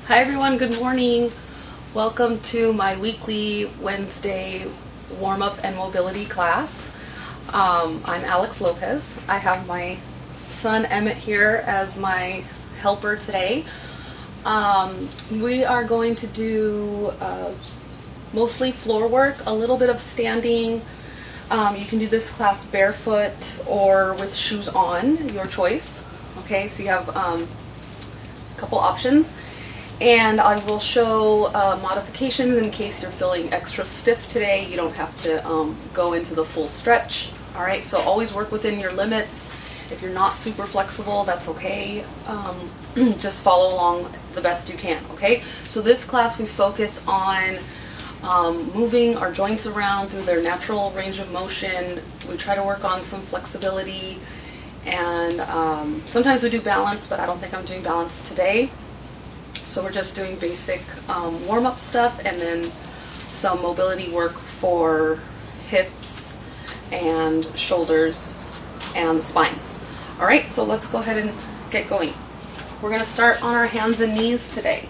Hi everyone, good morning. Welcome to my weekly Wednesday warm-up and mobility class. I'm Alex Lopez. I have my son Emmett here as my helper today. We are going to do mostly floor work, a little bit of standing. You can do this class barefoot or with shoes on, your choice. Okay, so you have a couple options. And I will show modifications in case you're feeling extra stiff today. You don't have to go into the full stretch. All right, so always work within your limits. If you're not super flexible, that's okay. Just follow along the best you can, okay? So this class we focus on moving our joints around through their natural range of motion. We try to work on some flexibility, and sometimes we do balance, but I don't think I'm doing balance today. So we're just doing basic warm-up stuff and then some mobility work for hips and shoulders and the spine. All right, so let's go ahead and get going. We're going to start on our hands and knees today.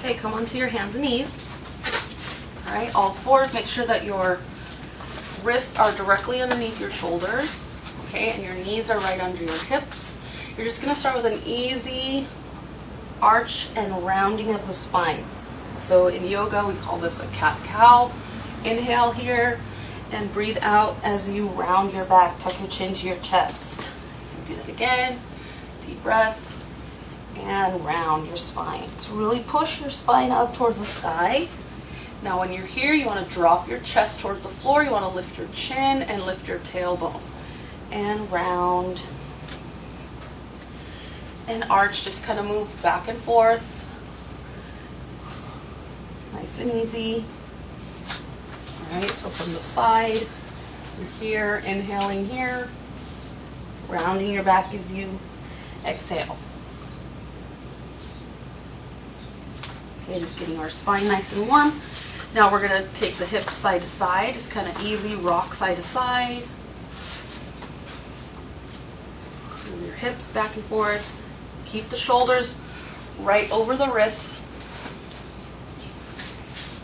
Okay, come onto your hands and knees. All right, all fours. Make sure that your wrists are directly underneath your shoulders. Okay, and your knees are right under your hips. You're just going to start with an easy arch and rounding of the spine. So in yoga, we call this a cat-cow. Inhale here and breathe out as you round your back. Tuck your chin to your chest. Do that again. Deep breath and round your spine. So really push your spine up towards the sky. Now when you're here, you want to drop your chest towards the floor. You want to lift your chin and lift your tailbone. And round and arch, just kind of move back and forth, nice and easy. All right, so from the side, you're here, inhaling here, rounding your back as you exhale. Okay, just getting our spine nice and warm. Now we're going to take the hips side to side, just kind of easy rock side to side. Your hips back and forth. Keep the shoulders right over the wrists.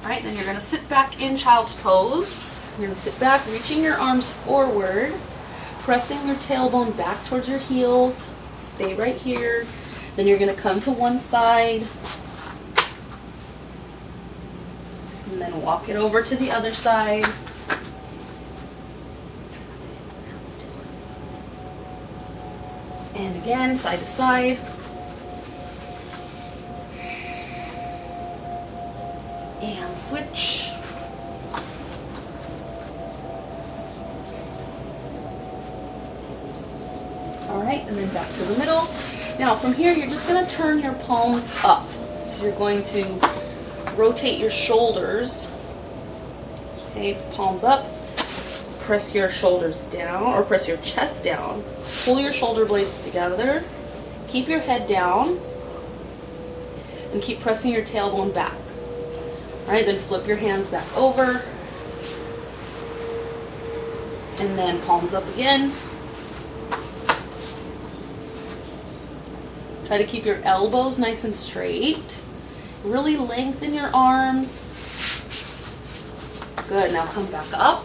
All right, then you're going to sit back in child's pose. You're going to sit back, reaching your arms forward, pressing your tailbone back towards your heels. Stay right here. Then you're going to come to one side. And then walk it over to the other side. And again, side to side. And switch. All right, and then back to the middle. Now from here, you're just going to turn your palms up. So you're going to rotate your shoulders. Okay, palms up. Press your shoulders down, or press your chest down. Pull your shoulder blades together. Keep your head down. And keep pressing your tailbone back. All right, then flip your hands back over. And then palms up again. Try to keep your elbows nice and straight. Really lengthen your arms. Good, now come back up.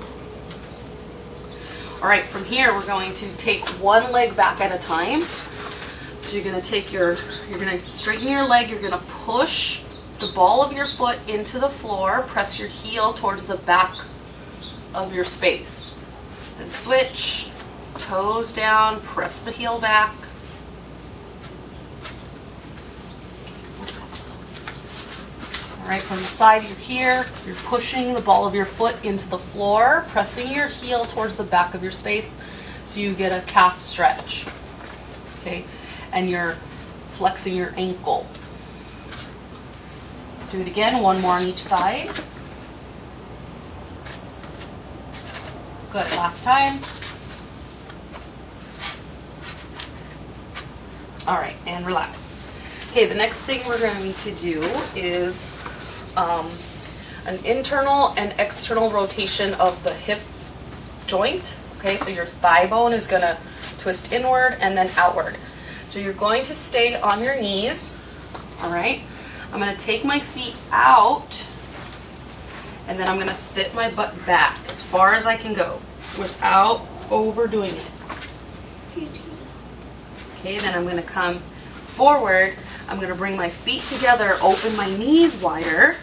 All right, from here, we're going to take one leg back at a time. So you're going to straighten your leg. You're going to push the ball of your foot into the floor. Press your heel towards the back of your space. Then switch, toes down, press the heel back. All right, from the side, you're here. You're pushing the ball of your foot into the floor, pressing your heel towards the back of your space so you get a calf stretch. Okay, and you're flexing your ankle. Do it again, one more on each side. Good, last time. All right, and relax. Okay, the next thing we're going to do is an internal and external rotation of the hip joint. Okay, so your thigh bone is going to twist inward and then outward. So you're going to stay on your knees, all right? I'm gonna take my feet out, and then I'm gonna sit my butt back as far as I can go without overdoing it. Okay, then I'm gonna come forward. I'm gonna bring my feet together, open my knees wider,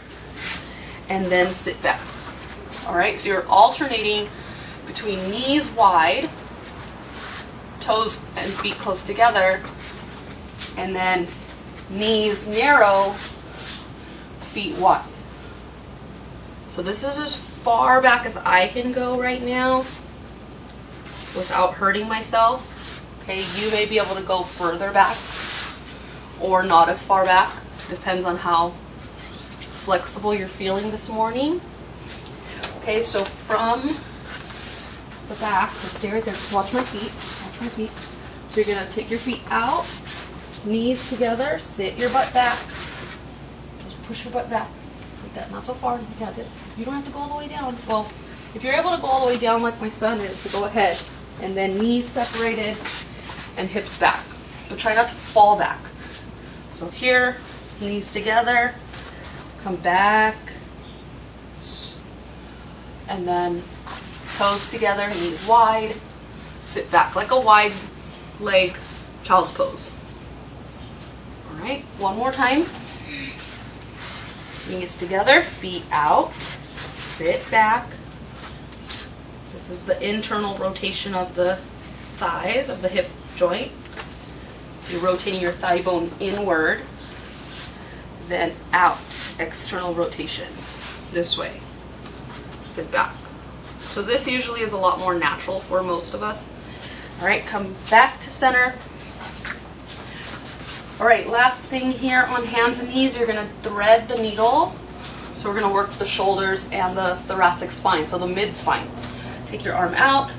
and then sit back. All right, so you're alternating between knees wide, toes and feet close together, and then knees narrow, feet wide. So this is as far back as I can go right now without hurting myself. Okay, you may be able to go further back or not as far back. Depends on how flexible you're feeling this morning. Okay, so from the back, so stay right there, just watch my feet, watch my feet. So you're gonna take your feet out, knees together, sit your butt back. Just push your butt back, like that, not so far. Yeah, you don't have to go all the way down. Well, if you're able to go all the way down like my son is, go ahead. And then knees separated and hips back. But try not to fall back. So here, knees together, come back, and then toes together, knees wide, sit back like a wide leg child's pose. All right, one more time. Knees together, feet out, sit back. This is the internal rotation of the thighs, of the hip joint. You're rotating your thigh bone inward, then out, external rotation, this way. Sit back. So this usually is a lot more natural for most of us. All right, come back to center. All right, last thing here on hands and knees, you're gonna thread the needle. So we're gonna work the shoulders and the thoracic spine, so the mid-spine. Take your arm out,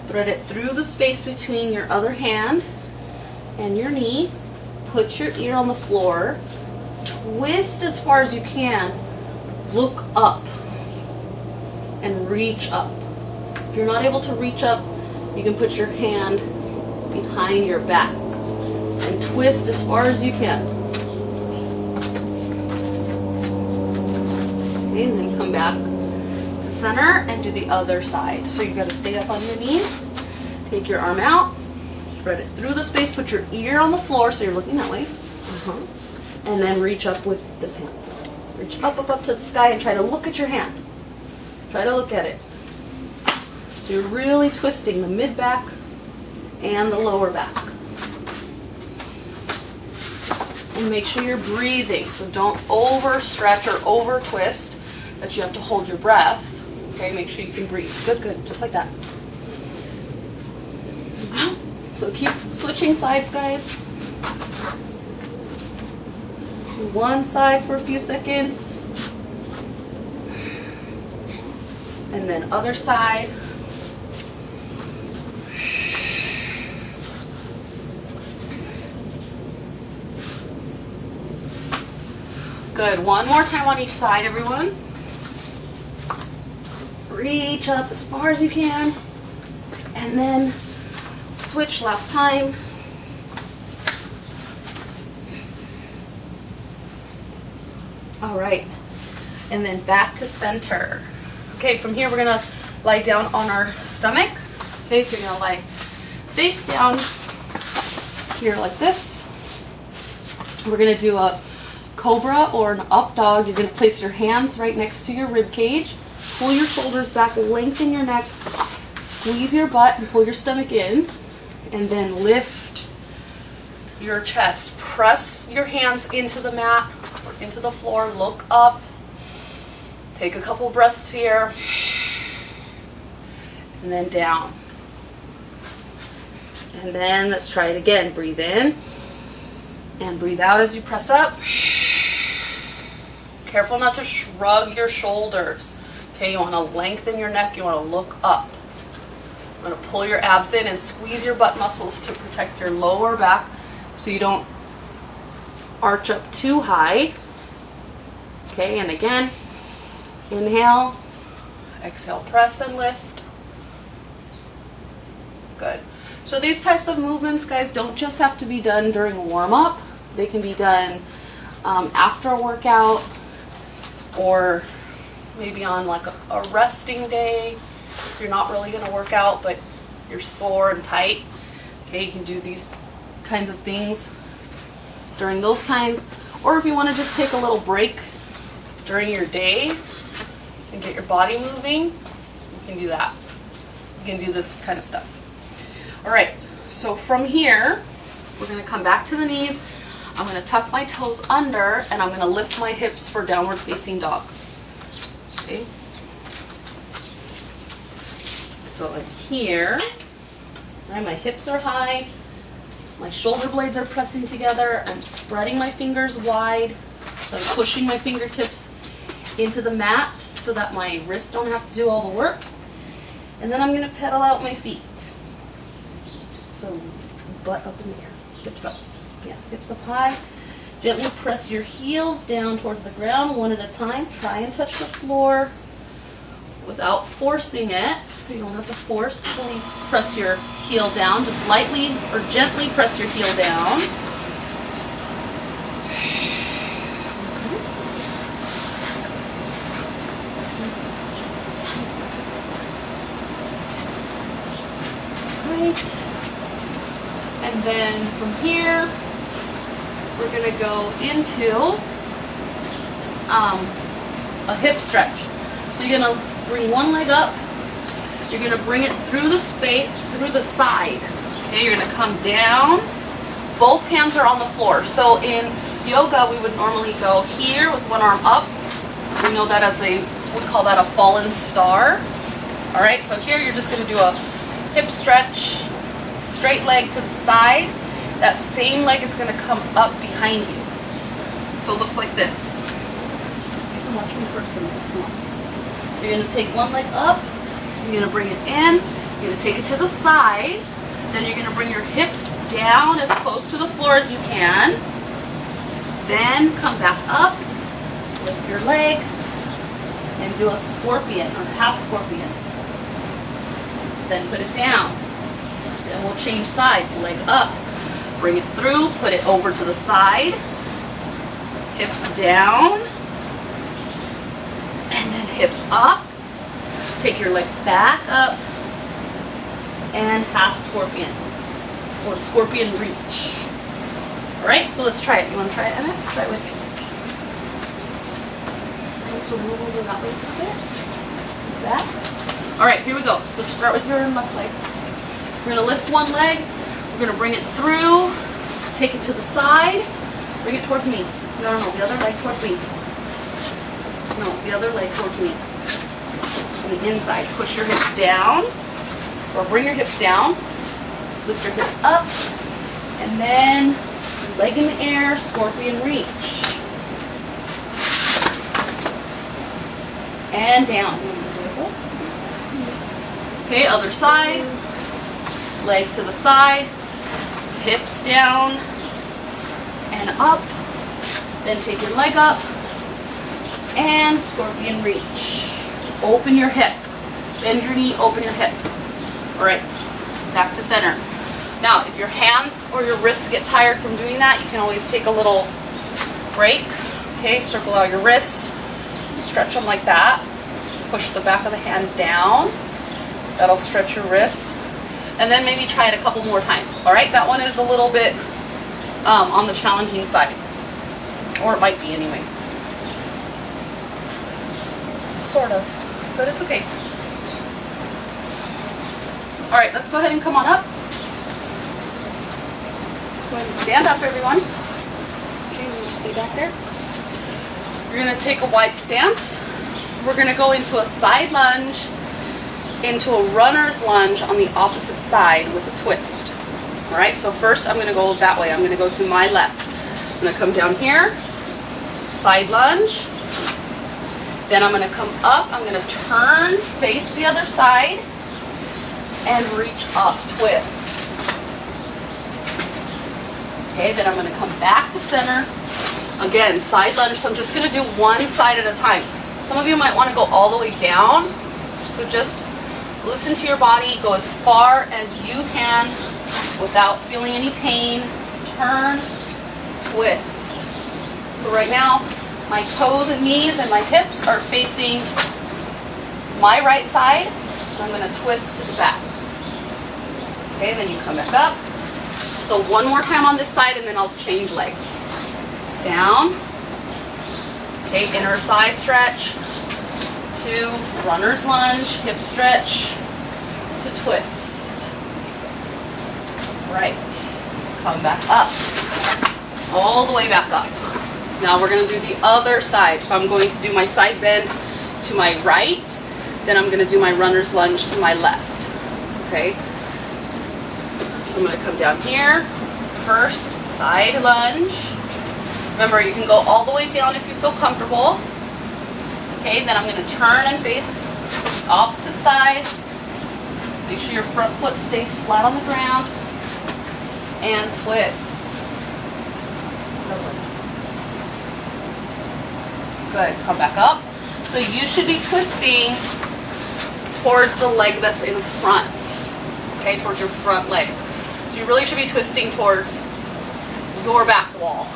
thread it through the space between your other hand and your knee. Put your ear on the floor, twist as far as you can, look up, and reach up. If you're not able to reach up, you can put your hand behind your back and twist as far as you can. Okay, and then come back to center and do the other side. So you've got to stay up on your knees, take your arm out, thread it through the space, put your ear on the floor so you're looking that way, and then reach up with this hand. Reach up, up, up to the sky and try to look at your hand. Try to look at it. So you're really twisting the mid-back and the lower back. And make sure you're breathing, so don't overstretch or over-twist that you have to hold your breath. Okay, make sure you can breathe. Good, good, just like that. So keep switching sides, guys. One side for a few seconds. And then other side. Good. One more time on each side, everyone. Reach up as far as you can. And then switch last time. All right. And then back to center. Okay, from here we're going to lie down on our stomach. Okay, so you're going to lie face down here like this. We're going to do a cobra or an up dog. You're going to place your hands right next to your rib cage. Pull your shoulders back, lengthen your neck, squeeze your butt and pull your stomach in, and then lift your chest. Press your hands into the mat or into the floor. Look up. Take a couple breaths here, and then down. And then let's try it again. Breathe in, and breathe out as you press up. Careful not to shrug your shoulders. Okay, you want to lengthen your neck, you want to look up. You want to pull your abs in and squeeze your butt muscles to protect your lower back so you don't arch up too high. Okay, and again, inhale, exhale, press and lift. Good. So these types of movements, guys, don't just have to be done during a warm-up. They can be done after a workout, or maybe on like a resting day. If you're not really going to work out, but you're sore and tight, okay, you can do these kinds of things during those times. Or if you want to just take a little break during your day and get your body moving, you can do that. You can do this kind of stuff. All right, so from here, we're going to come back to the knees. I'm going to tuck my toes under, and I'm going to lift my hips for downward facing dog. Okay. So I'm here, right, my hips are high, my shoulder blades are pressing together, I'm spreading my fingers wide, so I'm pushing my fingertips into the mat so that my wrists don't have to do all the work. And then I'm going to pedal out my feet. So butt up in the air, hips up. Yeah, hips up high. Gently press your heels down towards the ground one at a time. Try and touch the floor without forcing it. So you don't have to forcefully press your heel down. Just lightly or gently press your heel down. Right. And then from here, we're going to go into a hip stretch. So you're going to bring one leg up. You're going to bring it through the space, through the side. Okay, you're going to come down. Both hands are on the floor. So in yoga, we would normally go here with one arm up. We know that as we call that a fallen star. All right, so here you're just going to do a hip stretch, straight leg to the side. That same leg is going to come up behind you. So it looks like this. Watch me first. You're going to take one leg up. You're going to bring it in. You're going to take it to the side. Then you're going to bring your hips down as close to the floor as you can. Then come back up. Lift your leg. And do a scorpion or half scorpion. Then put it down. Then we'll change sides. Leg up. Bring it through, put it over to the side, hips down, and then hips up. Take your leg back up, and half scorpion, or scorpion reach. All right, so let's try it. You want to try it, Emmett? Try it with me. Okay, so move over that way a little bit, like that. All right, here we go. So start with your left leg. We're going to lift one leg. We're going to bring it through, take it to the side, bring it towards me. No, the other leg towards me. No, the other leg towards me. On the inside, push your hips down, or bring your hips down, lift your hips up, and then leg in the air, scorpion reach. And down. Okay, other side, leg to the side, hips down and up, then take your leg up and scorpion reach. Open your hip, bend your knee, open your hip. All right, back to center. Now, if your hands or your wrists get tired from doing that, you can always take a little break. Okay, circle out your wrists, stretch them like that. Push the back of the hand down. That'll stretch your wrists. And then maybe try it a couple more times. All right, that one is a little bit on the challenging side, or it might be anyway. Sort of, but it's okay. All right, let's go ahead and come on up. Go ahead and stand up, everyone. Okay, we'll just stay back there. You're gonna take a wide stance. We're gonna go into a side lunge, into a runner's lunge on the opposite side with a twist. All right, so first I'm going to go that way. I'm going to go to my left. I'm going to come down here, side lunge. Then I'm going to come up. I'm going to turn, face the other side, and reach up, twist. Okay, then I'm going to come back to center. Again, side lunge, so I'm just going to do one side at a time. Some of you might want to go all the way down, so just Listen to your body. Go as far as you can without feeling any pain. Turn, twist. So right now, my toes and knees and my hips are facing my right side. I'm going to twist to the back. Okay, then you come back up. So one more time on this side, and then I'll change legs. Down. Okay, inner thigh stretch. 2, runner's lunge, hip stretch to twist. Right. Come back up. All the way back up. Now we're going to do the other side. So I'm going to do my side bend to my right. Then I'm going to do my runner's lunge to my left. Okay. So I'm going to come down here. First, side lunge. Remember, you can go all the way down if you feel comfortable. Okay, then I'm going to turn and face opposite side. Make sure your front foot stays flat on the ground. And twist. Good. Come back up. So you should be twisting towards the leg that's in front. Okay, towards your front leg. So you really should be twisting towards your back wall.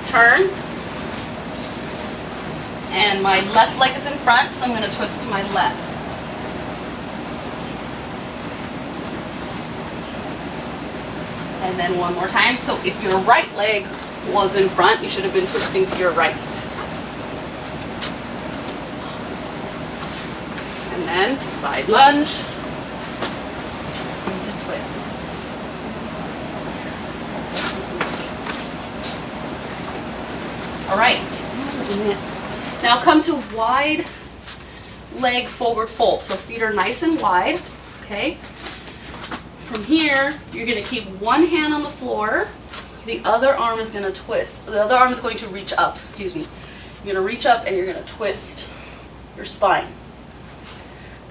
Turn. And my left leg is in front, so I'm going to twist to my left. And then one more time. So if your right leg was in front, you should have been twisting to your right. And then side lunge into twist. All right. Now come to wide leg forward fold. So feet are nice and wide, okay? From here, you're gonna keep one hand on the floor. The other arm is gonna twist. The other arm is going to reach up, excuse me. You're gonna reach up and you're gonna twist your spine.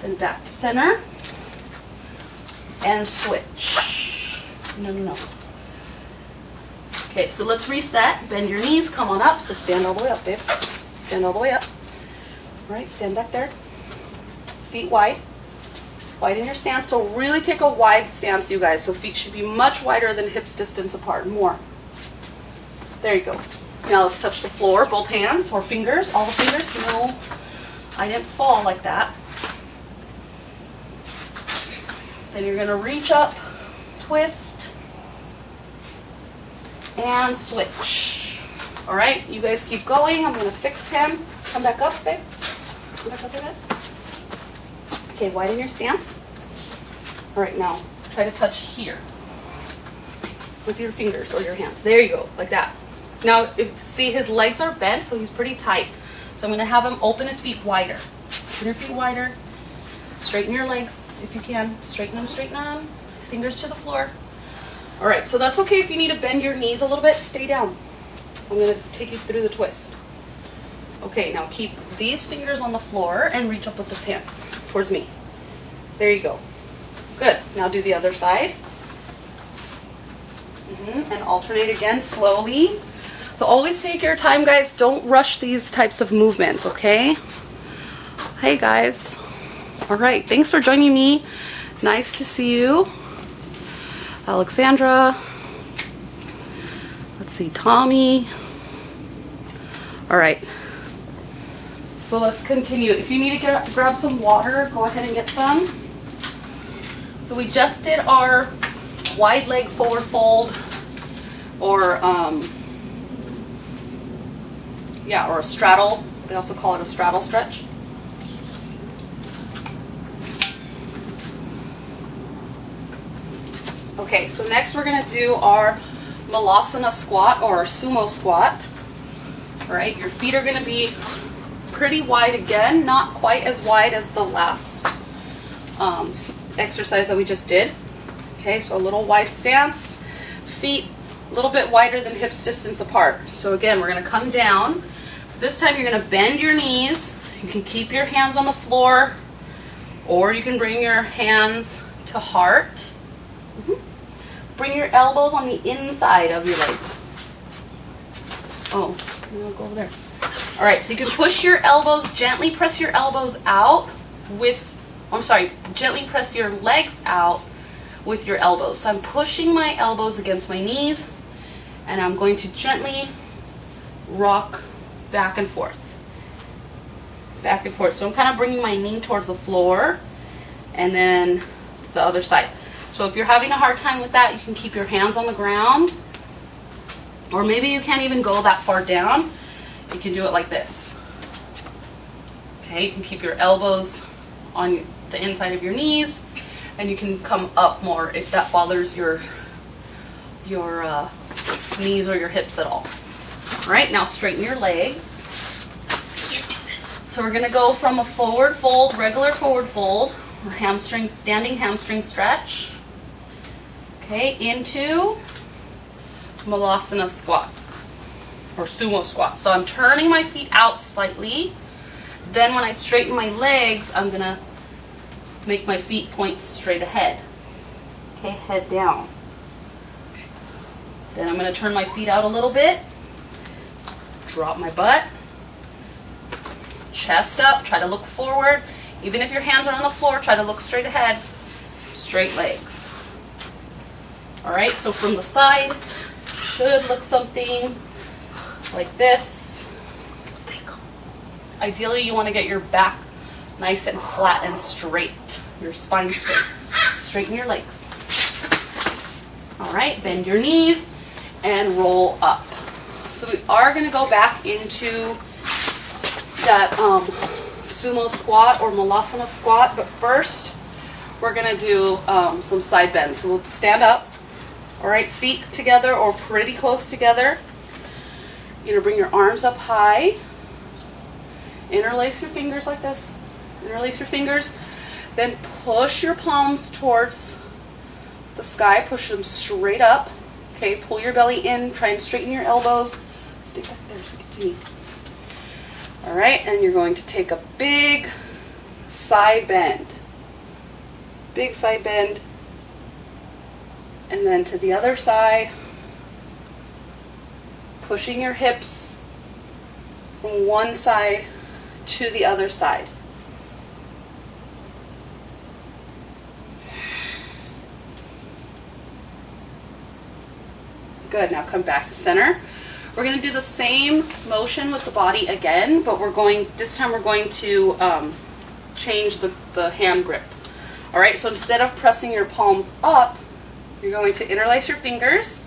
Then back to center. And switch. No. Okay, so let's reset. Bend your knees, come on up. So stand all the way up, babe. Stand all the way up. All right, stand back there. Feet wide. Wide in your stance. So really take a wide stance, you guys. So feet should be much wider than hips distance apart. More. There you go. Now let's touch the floor. Both hands or fingers. All the fingers. No, I didn't fall like that. Then you're going to reach up, twist, and switch. All right, you guys keep going. I'm going to fix him. Come back up, babe. Come back up a bit. Okay, widen your stance. All right, now try to touch here with your fingers or your hands. There you go, like that. Now, see his legs are bent, so he's pretty tight. So I'm going to have him open his feet wider. Open your feet wider. Straighten your legs if you can. Straighten them, straighten them. Fingers to the floor. All right, so that's okay if you need to bend your knees a little bit. Stay down. I'm going to take you through the twist. Okay, now keep these fingers on the floor and reach up with this hand towards me. There you go. Good. Now do the other side. And alternate again slowly. So always take your time, guys. Don't rush these types of movements, okay? Hey, guys. All right. Thanks for joining me. Nice to see you. Alexandra. Let's see, Tommy. All right. So let's continue. If you need to grab some water, go ahead and get some. So we just did our wide leg forward fold, or or a straddle. They also call it a straddle stretch. Okay, so next we're going to do our Malasana squat or our sumo squat. All right, your feet are going to be pretty wide again, not quite as wide as the last exercise that we just did. Okay, so a little wide stance, feet a little bit wider than hips distance apart. So again, we're going to come down. This time you're going to bend your knees. You can keep your hands on the floor, or you can bring your hands to heart. Bring your elbows on the inside of your legs. Oh, no, go over there. All right, so you can push your elbows, gently press your elbows out with gently press your legs out with your elbows. So I'm pushing my elbows against my knees, and I'm going to gently rock back and forth. Back and forth. So I'm kind of bringing my knee towards the floor, and then the other side. So if you're having a hard time with that, you can keep your hands on the ground, or maybe you can't even go that far down. You can do it like this. Okay, you can keep your elbows on the inside of your knees, and you can come up more if that bothers your knees or your hips at all. All right, now straighten your legs. So we're going to go from a forward fold, regular forward fold, or hamstring, standing hamstring stretch, okay, into Malasana squat or sumo squat. So I'm turning my feet out slightly. Then when I straighten my legs, I'm going to make my feet point straight ahead. Okay, head down. Then I'm going to turn my feet out a little bit. Drop my butt. Chest up, try to look forward. Even if your hands are on the floor, try to look straight ahead. Straight legs. All right, so from the side, should look something like this. Ideally, you want to get your back nice and flat and straight. Your spine straight. Straighten your legs. All right, bend your knees and roll up. So we are going to go back into that sumo squat or malasana squat, but first we're going to do some side bends. So we'll stand up, all right, feet together or pretty close together. You're going to bring your arms up high, interlace your fingers like this, interlace your fingers, then push your palms towards the sky, push them straight up, okay, pull your belly in, try and straighten your elbows, stay back there so you can see me. All right, and you're going to take a big side bend. Big side bend. And then to the other side, pushing your hips from one side to the other side. Good, now come back to center. We're going to do the same motion with the body again, but this time we're going to change the hand grip. All right, so instead of pressing your palms up, you're going to interlace your fingers.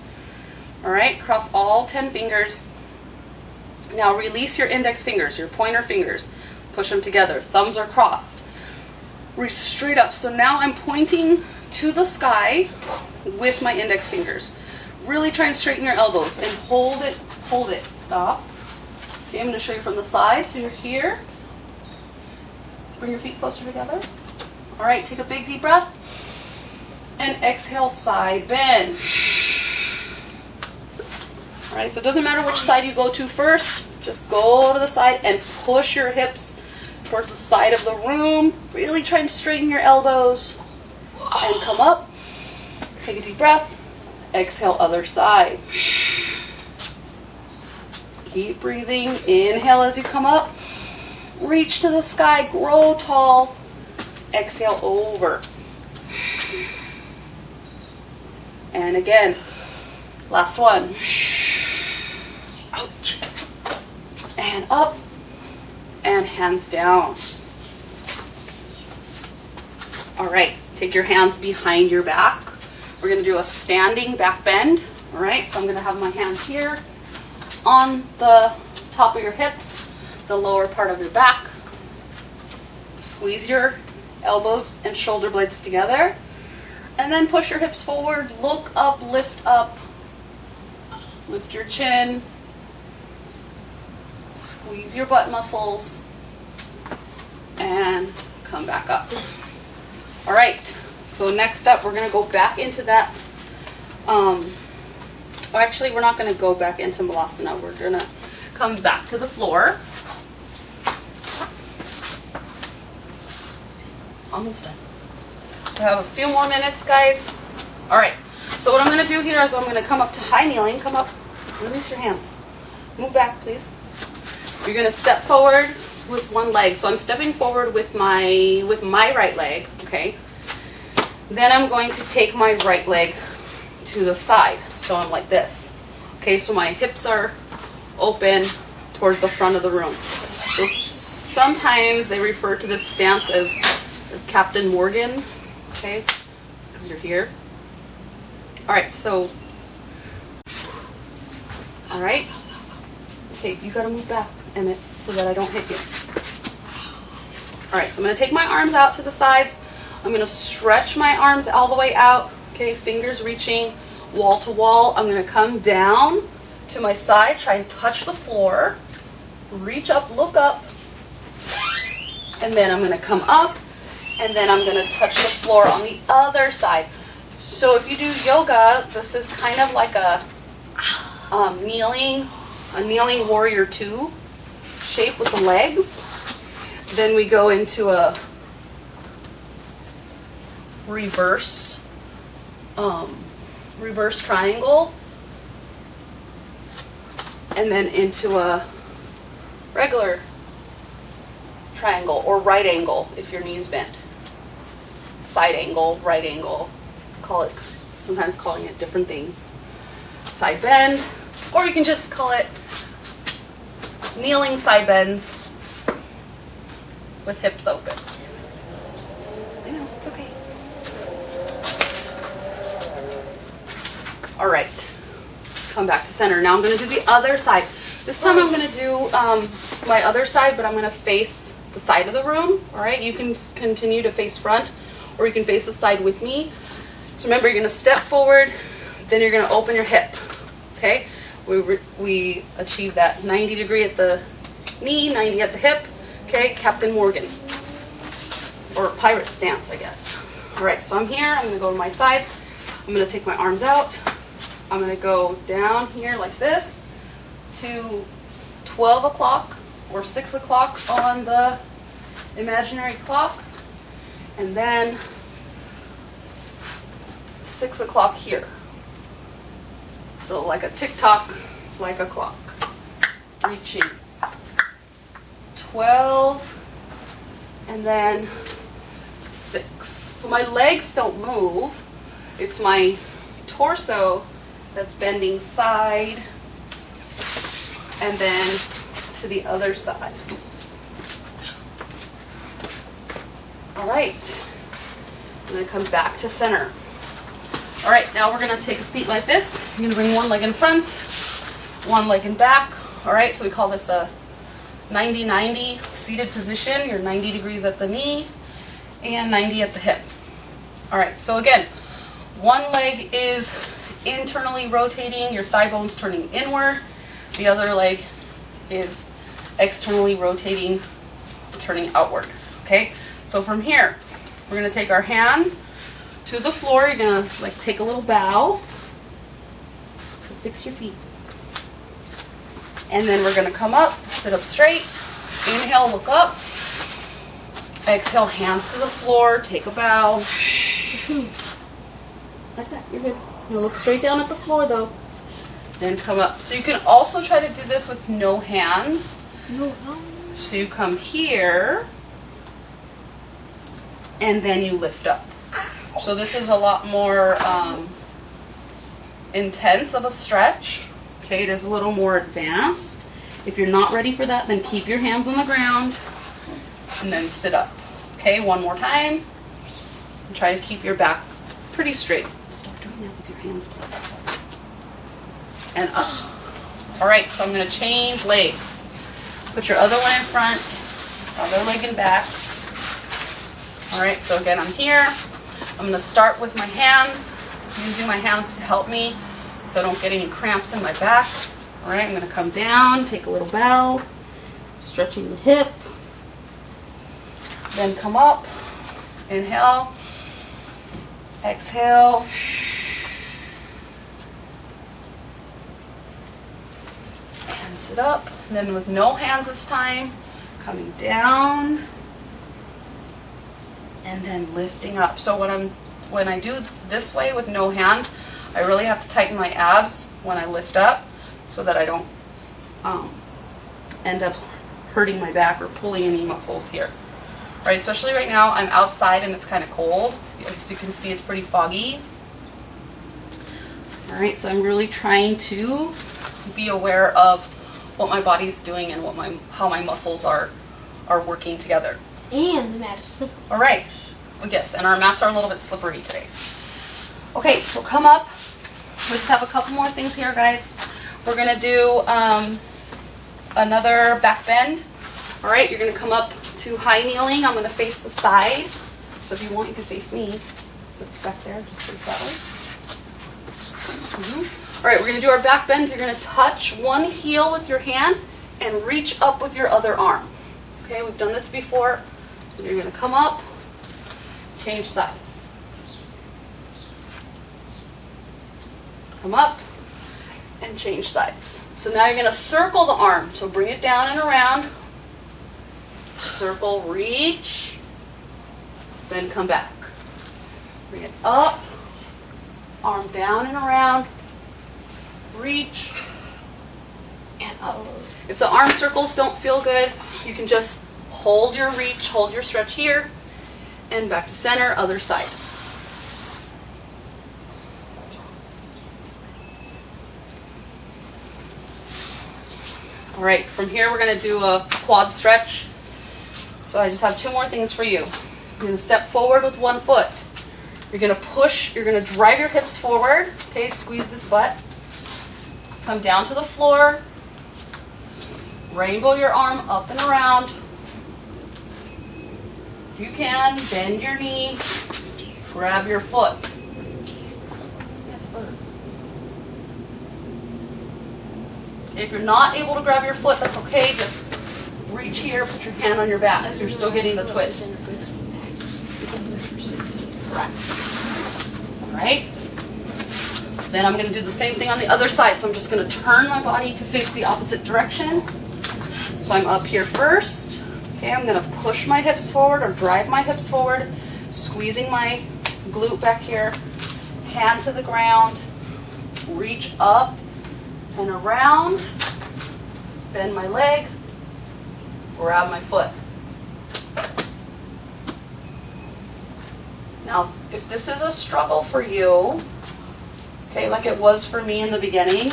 All right, cross all 10 fingers. Now release your index fingers, your pointer fingers. Push them together. Thumbs are crossed. Reach straight up. So now I'm pointing to the sky with my index fingers. Really try and straighten your elbows and hold it. Hold it. Stop. Okay, I'm going to show you from the side. So you're here. Bring your feet closer together. All right, take a big deep breath. And exhale, side bend. All right, so it doesn't matter which side you go to first. Just go to the side and push your hips towards the side of the room. Really try and straighten your elbows. And come up. Take a deep breath. Exhale, other side. Keep breathing. Inhale as you come up. Reach to the sky. Grow tall. Exhale over. And again. Last one. Ouch. And up. And hands down. All right. Take your hands behind your back. We're going to do a standing back bend. All right. So I'm going to have my hands here on the top of your hips, the lower part of your back. Squeeze your elbows and shoulder blades together. And then push your hips forward. Look up, lift up. Lift your chin. Squeeze your butt muscles. And come back up. All right. So next up, we're going to go back into that. Actually, we're not going to go back into Malasana. We're going to come back to the floor. Almost done. We have a few more minutes, guys. All right. So what I'm going to do here is I'm going to come up to high kneeling. Come up. Release your hands. Move back, please. You're going to step forward with one leg. So I'm stepping forward with my right leg, okay? Then I'm going to take my right leg to the side. So I'm like this. Okay, so my hips are open towards the front of the room. So sometimes they refer to this stance as Captain Morgan, okay? Because you're here. All right, so, all right. Okay, you gotta move back, Emmett, so that I don't hit you. All right, so I'm gonna take my arms out to the sides. I'm gonna stretch my arms all the way out, okay, fingers reaching wall to wall. I'm gonna come down to my side, try and touch the floor, reach up, look up, and then I'm gonna come up, and then I'm gonna touch the floor on the other side. So if you do yoga, this is kind of like a kneeling warrior 2 shape with the legs. Then we go into a reverse triangle, and then into a regular triangle or right angle if your knee's bent. Side angle, right angle, sometimes calling it different things. Side bend, or you can just call it kneeling side bends with hips open. I know, it's okay. All right, come back to center. Now I'm gonna do the other side. This time I'm gonna do my other side, but I'm gonna face the side of the room, all right? You can continue to face front, or you can face the side with me. So remember, you're gonna step forward, then you're gonna open your hip, okay? We achieve that 90 degree at the knee, 90 at the hip, okay? Captain Morgan, or pirate stance, I guess. All right, so I'm here, I'm gonna go to my side. I'm gonna take my arms out. I'm gonna go down here like this to 12 o'clock or 6 o'clock on the imaginary clock, and then 6 o'clock here. So like a tick-tock, like a clock. Reaching 12, and then 6. So my legs don't move. It's my torso that's bending side and then to the other side. All right, and then come back to center. All right, now we're gonna take a seat like this. You're gonna bring one leg in front, one leg in back. All right, so we call this a 90-90 seated position. You're 90 degrees at the knee and 90 at the hip. All right, so again, one leg is internally rotating, your thigh bone's turning inward. The other leg is externally rotating, turning outward, okay? So from here, we're gonna take our hands to the floor. You're gonna like take a little bow. So fix your feet. And then we're gonna come up, sit up straight. Inhale, look up. Exhale, hands to the floor, take a bow. Like that, you're good. Now look straight down at the floor though. Then come up. So you can also try to do this with no hands. No hands. So you come here, and then you lift up. So this is a lot more intense of a stretch. Okay, it is a little more advanced. If you're not ready for that, then keep your hands on the ground and then sit up. Okay, one more time. And try to keep your back pretty straight. Stop doing that with your hands, please. And up. All right, so I'm gonna change legs. Put your other one in front, other leg in back. All right, so again, I'm here. I'm gonna start with my hands, using my hands to help me so I don't get any cramps in my back. All right, I'm gonna come down, take a little bow, stretching the hip, then come up, inhale, exhale, and sit up. And then with no hands this time, coming down, and then lifting up. So when I do this way with no hands, I really have to tighten my abs when I lift up so that I don't end up hurting my back or pulling any muscles here. All right, especially right now, I'm outside and it's kind of cold. As you can see, it's pretty foggy. All right, so I'm really trying to be aware of what my body's doing and how my muscles are working together. And the mat is slippery. All right, well, yes, and our mats are a little bit slippery today. Okay, so come up. We just have a couple more things here, guys. We're gonna do another back bend. All right, you're gonna come up to high kneeling. I'm gonna face the side. So if you want, you can face me. Look back there, just face that way. All right, we're gonna do our back bends. You're gonna touch one heel with your hand and reach up with your other arm. Okay, we've done this before. You're gonna come up, change sides. Come up and change sides. So now you're gonna circle the arm. So bring it down and around. Circle, reach, then come back. Bring it up, arm down and around, reach, and up. If the arm circles don't feel good, you can just hold your reach, hold your stretch here, and back to center, other side. All right, from here we're gonna do a quad stretch. So I just have two more things for you. You're gonna step forward with one foot. You're gonna push, you're gonna drive your hips forward. Okay, squeeze this butt. Come down to the floor. Rainbow your arm up and around. If you can, bend your knee. Grab your foot. If you're not able to grab your foot, that's okay. Just reach here, put your hand on your back as you're still getting the twist. Correct. All right. Then I'm going to do the same thing on the other side. So I'm just going to turn my body to face the opposite direction. So I'm up here first. Okay, I'm going to push my hips forward or drive my hips forward, squeezing my glute back here. Hand to the ground. Reach up and around. Bend my leg. Grab my foot. Now, if this is a struggle for you, okay, like it was for me in the beginning,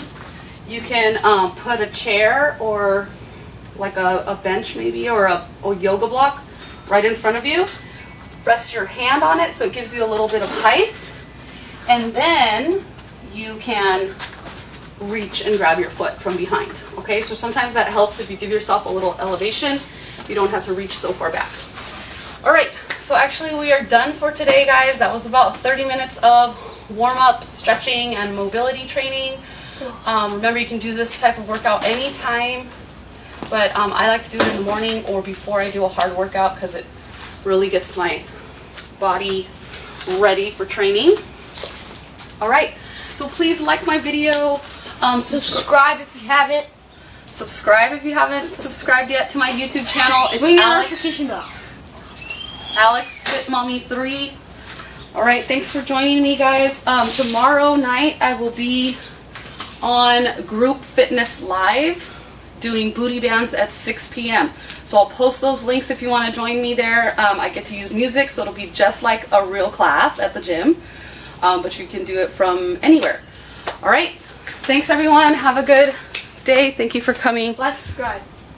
you can put a chair or like a bench maybe or a yoga block right in front of you. Rest your hand on it so it gives you a little bit of height. And then you can reach and grab your foot from behind. Okay, so sometimes that helps if you give yourself a little elevation. You don't have to reach so far back. All right, so actually we are done for today, guys. That was about 30 minutes of warm-up, stretching, and mobility training. Remember, you can do this type of workout anytime, but I like to do it in the morning or before I do a hard workout because it really gets my body ready for training. All right, so please like my video. Subscribe if you haven't. Subscribe if you haven't subscribed yet to my YouTube channel. It's Ring your notification bell. Alexfitmommy3. All right, thanks for joining me, guys. Tomorrow night I will be on Group Fitness Live doing booty bands at 6 p.m. So I'll post those links if you want to join me there. I get to use music, so it'll be just like a real class at the gym, but you can do it from anywhere. All right, thanks everyone. Have a good day. Thank you for coming. Like, subscribe.